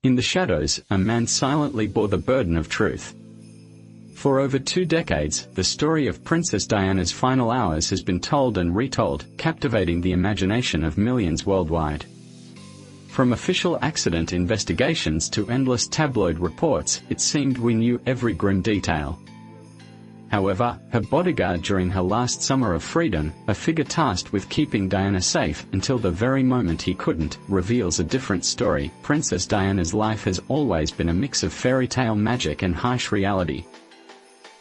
In the shadows, a man silently bore the burden of truth. For over 2 decades, the story of Princess Diana's final hours has been told and retold, captivating the imagination of millions worldwide. From official accident investigations to endless tabloid reports, it seemed we knew every grim detail. However, her bodyguard during her last summer of freedom, a figure tasked with keeping Diana safe until the very moment he couldn't, reveals a different story. Princess Diana's life has always been a mix of fairy tale magic and harsh reality.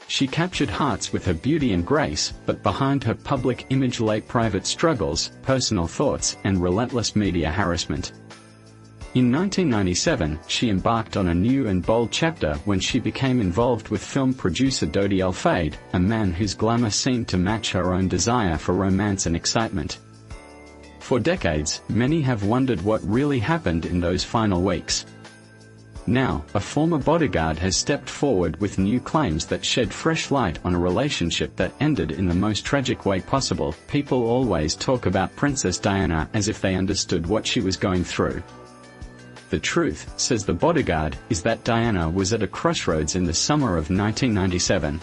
She captured hearts with her beauty and grace, but behind her public image lay private struggles, personal thoughts, and relentless media harassment. In 1997, she embarked on a new and bold chapter when she became involved with film producer Dodi Al-Fayed, a man whose glamour seemed to match her own desire for romance and excitement. For decades, many have wondered what really happened in those final weeks. Now, a former bodyguard has stepped forward with new claims that shed fresh light on a relationship that ended in the most tragic way possible. People always talk about Princess Diana as if they understood what she was going through. The truth, says the bodyguard, is that Diana was at a crossroads in the summer of 1997.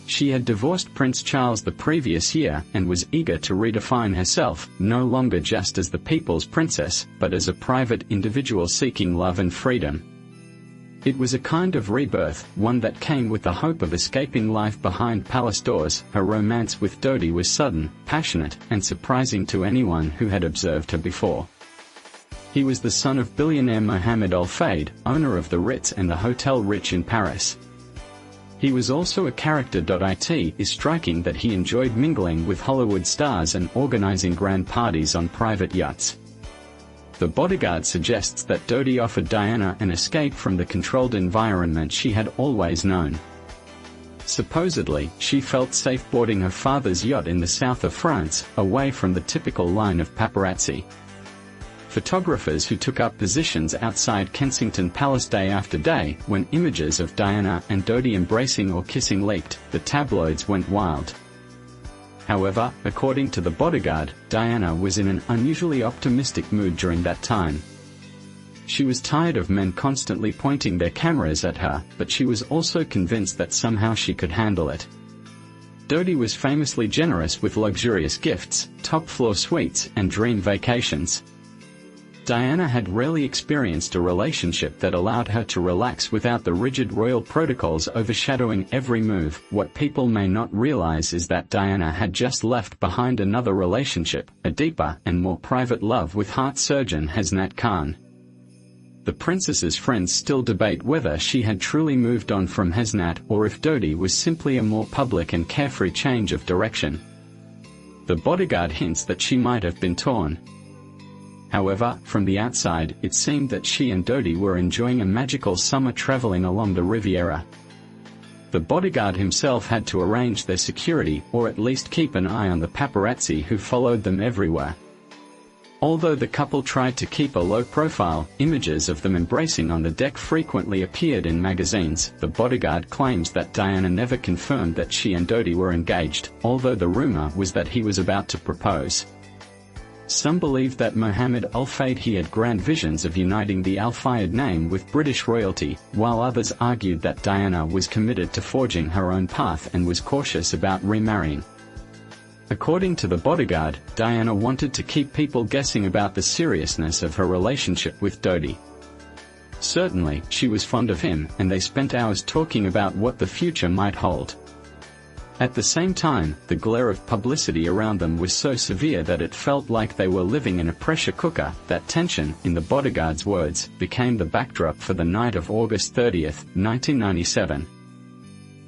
She had divorced Prince Charles the previous year and was eager to redefine herself, no longer just as the people's princess, but as a private individual seeking love and freedom. It was a kind of rebirth, one that came with the hope of escaping life behind palace doors. Her romance with Dodi was sudden, passionate, and surprising to anyone who had observed her before. He was the son of billionaire Mohammed Al-Fayed, owner of the Ritz and the Hotel Rich in Paris. He was also a character. It is striking that he enjoyed mingling with Hollywood stars and organizing grand parties on private yachts. The bodyguard suggests that Dodi offered Diana an escape from the controlled environment she had always known. Supposedly, she felt safe boarding her father's yacht in the south of France, away from the typical line of paparazzi. Photographers who took up positions outside Kensington Palace day after day, when images of Diana and Dodi embracing or kissing leaked, the tabloids went wild. However, according to the bodyguard, Diana was in an unusually optimistic mood during that time. She was tired of men constantly pointing their cameras at her, but she was also convinced that somehow she could handle it. Dodi was famously generous with luxurious gifts, top-floor suites, and dream vacations. Diana had rarely experienced a relationship that allowed her to relax without the rigid royal protocols overshadowing every move. What people may not realize is that Diana had just left behind another relationship, a deeper and more private love with heart surgeon Hasnat Khan. The princess's friends still debate whether she had truly moved on from Hasnat or if Dodi was simply a more public and carefree change of direction. The bodyguard hints that she might have been torn. However, from the outside, it seemed that she and Dodi were enjoying a magical summer traveling along the Riviera. The bodyguard himself had to arrange their security, or at least keep an eye on the paparazzi who followed them everywhere. Although the couple tried to keep a low profile, images of them embracing on the deck frequently appeared in magazines. The bodyguard claims that Diana never confirmed that she and Dodi were engaged, although the rumor was that he was about to propose. Some believed that Mohammed Al-Fayed had grand visions of uniting the Al-Fayed name with British royalty, while others argued that Diana was committed to forging her own path and was cautious about remarrying. According to the bodyguard, Diana wanted to keep people guessing about the seriousness of her relationship with Dodi. Certainly, she was fond of him, and they spent hours talking about what the future might hold. At the same time, the glare of publicity around them was so severe that it felt like they were living in a pressure cooker. That tension, in the bodyguard's words, became the backdrop for the night of August 30, 1997.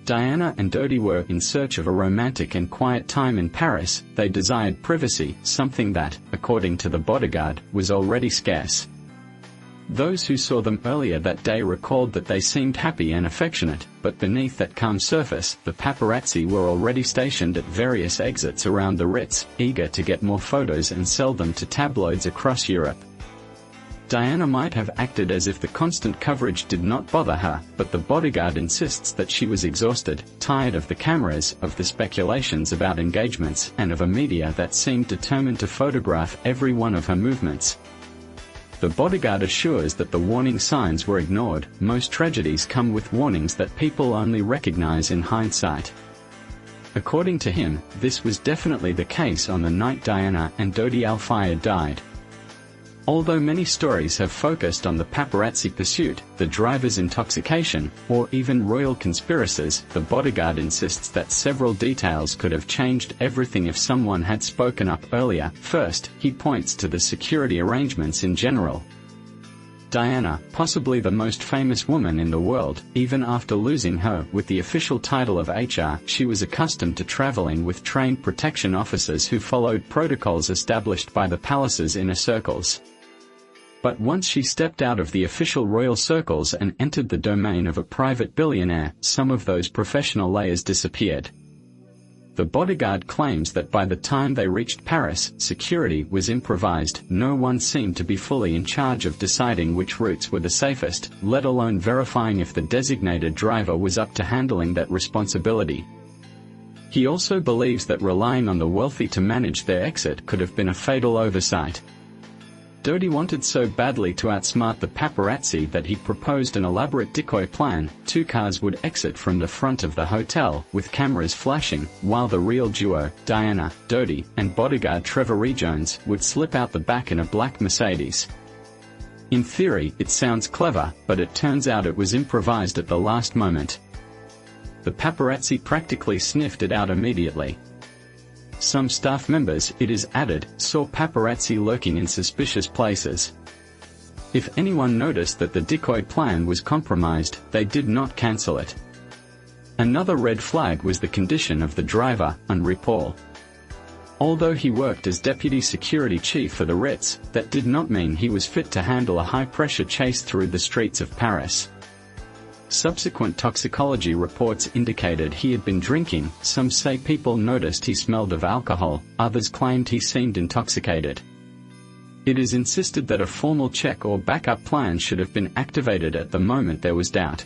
Diana and Dodi were in search of a romantic and quiet time in Paris. They desired privacy, something that, according to the bodyguard, was already scarce. Those who saw them earlier that day recalled that they seemed happy and affectionate, but beneath that calm surface, the paparazzi were already stationed at various exits around the Ritz, eager to get more photos and sell them to tabloids across Europe. Diana might have acted as if the constant coverage did not bother her, but the bodyguard insists that she was exhausted, tired of the cameras, of the speculations about engagements, and of a media that seemed determined to photograph every one of her movements. The bodyguard assures that the warning signs were ignored. Most tragedies come with warnings that people only recognize in hindsight. According to him, this was definitely the case on the night Diana and Dodi Al-Fayed died. Although many stories have focused on the paparazzi pursuit, the driver's intoxication, or even royal conspiracies, the bodyguard insists that several details could have changed everything if someone had spoken up earlier. First, he points to the security arrangements in general. Diana, possibly the most famous woman in the world, even after losing her with the official title of HR, she was accustomed to traveling with trained protection officers who followed protocols established by the palace's inner circles. But once she stepped out of the official royal circles and entered the domain of a private billionaire, some of those professional layers disappeared. The bodyguard claims that by the time they reached Paris, security was improvised. No one seemed to be fully in charge of deciding which routes were the safest, let alone verifying if the designated driver was up to handling that responsibility. He also believes that relying on the wealthy to manage their exit could have been a fatal oversight. Dodi wanted so badly to outsmart the paparazzi that he proposed an elaborate decoy plan. 2 cars would exit from the front of the hotel, with cameras flashing, while the real duo, Diana, Dodi, and bodyguard Trevor Jones, would slip out the back in a black Mercedes. In theory, it sounds clever, but it turns out it was improvised at the last moment. The paparazzi practically sniffed it out immediately. Some staff members, it is added, saw paparazzi lurking in suspicious places. If anyone noticed that the decoy plan was compromised, they did not cancel it. Another red flag was the condition of the driver, Henri Paul. Although he worked as deputy security chief for the Ritz, that did not mean he was fit to handle a high-pressure chase through the streets of Paris. Subsequent toxicology reports indicated he had been drinking. Some say people noticed he smelled of alcohol, others claimed he seemed intoxicated. It is insisted that a formal check or backup plan should have been activated at the moment there was doubt.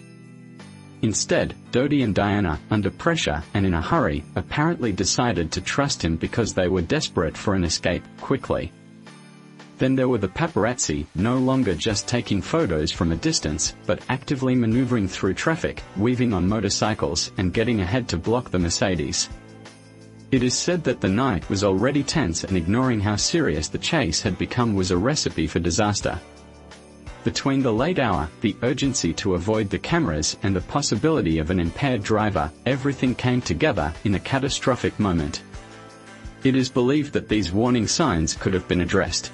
Instead, Dodi and Diana, under pressure and in a hurry, apparently decided to trust him because they were desperate for an escape quickly. Then there were the paparazzi, no longer just taking photos from a distance, but actively maneuvering through traffic, weaving on motorcycles, and getting ahead to block the Mercedes. It is said that the night was already tense, and ignoring how serious the chase had become was a recipe for disaster. Between the late hour, the urgency to avoid the cameras, and the possibility of an impaired driver, everything came together in a catastrophic moment. It is believed that these warning signs could have been addressed.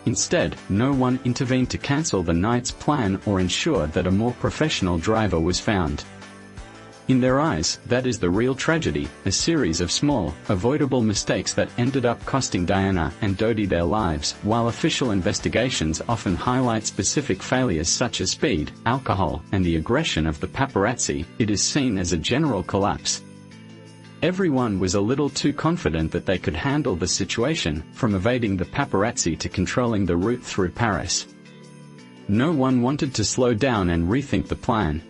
Instead, no one intervened to cancel the night's plan or ensure that a more professional driver was found. In their eyes, that is the real tragedy, a series of small, avoidable mistakes that ended up costing Diana and Dodi their lives. While official investigations often highlight specific failures such as speed, alcohol, and the aggression of the paparazzi, it is seen as a general collapse. Everyone was a little too confident that they could handle the situation, from evading the paparazzi to controlling the route through Paris. No one wanted to slow down and rethink the plan.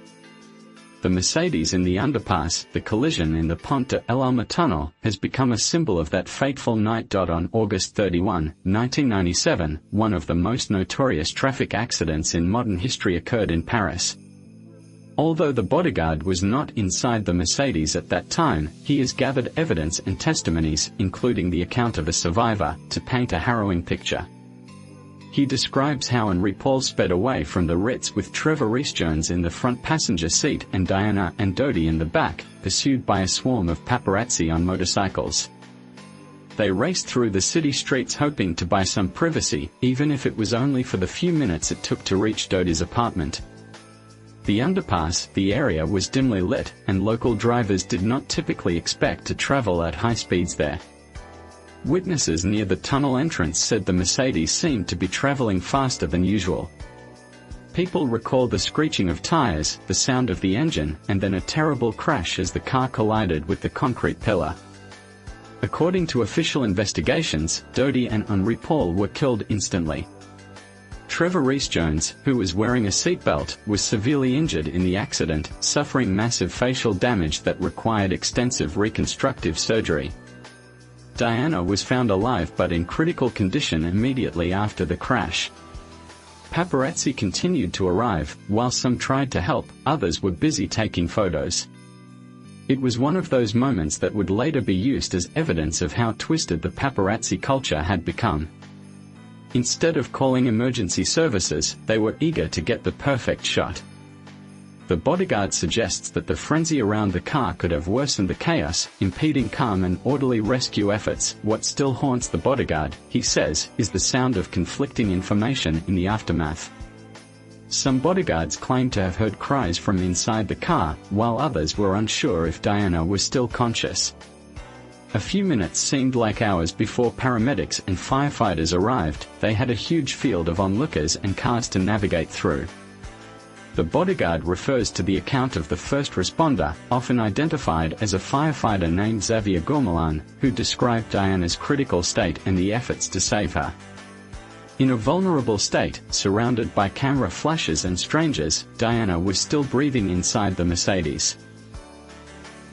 The Mercedes in the underpass, the collision in the Pont de l'Alma tunnel, has become a symbol of that fateful night. On August 31, 1997, one of the most notorious traffic accidents in modern history occurred in Paris. Although the bodyguard was not inside the Mercedes at that time, he has gathered evidence and testimonies, including the account of a survivor, to paint a harrowing picture. He describes how Henri Paul sped away from the Ritz with Trevor Jones in the front passenger seat and Diana and Dodi in the back, pursued by a swarm of paparazzi on motorcycles. They raced through the city streets hoping to buy some privacy, even if it was only for the few minutes it took to reach Dodi's apartment. The underpass, the area was dimly lit, and local drivers did not typically expect to travel at high speeds there. Witnesses near the tunnel entrance said the Mercedes seemed to be traveling faster than usual. People recall the screeching of tires, the sound of the engine, and then a terrible crash as the car collided with the concrete pillar. According to official investigations, Dodi and Henri Paul were killed instantly. Trevor Jones, who was wearing a seatbelt, was severely injured in the accident, suffering massive facial damage that required extensive reconstructive surgery. Diana was found alive but in critical condition immediately after the crash. Paparazzi continued to arrive. While some tried to help, others were busy taking photos. It was one of those moments that would later be used as evidence of how twisted the paparazzi culture had become. Instead of calling emergency services, they were eager to get the perfect shot. The Bodyguard suggests that the frenzy around the car could have worsened the chaos, impeding calm and orderly rescue efforts. What still haunts the Bodyguard, he says, is the sound of conflicting information in the aftermath. Some bodyguards claim to have heard cries from inside the car, while others were unsure if Diana was still conscious. A few minutes seemed like hours before paramedics and firefighters arrived. They had a huge field of onlookers and cars to navigate through. The Bodyguard refers to the account of the first responder, often identified as a firefighter named Xavier Gourmelin, who described Diana's critical state and the efforts to save her. In a vulnerable state, surrounded by camera flashes and strangers, Diana was still breathing inside the Mercedes.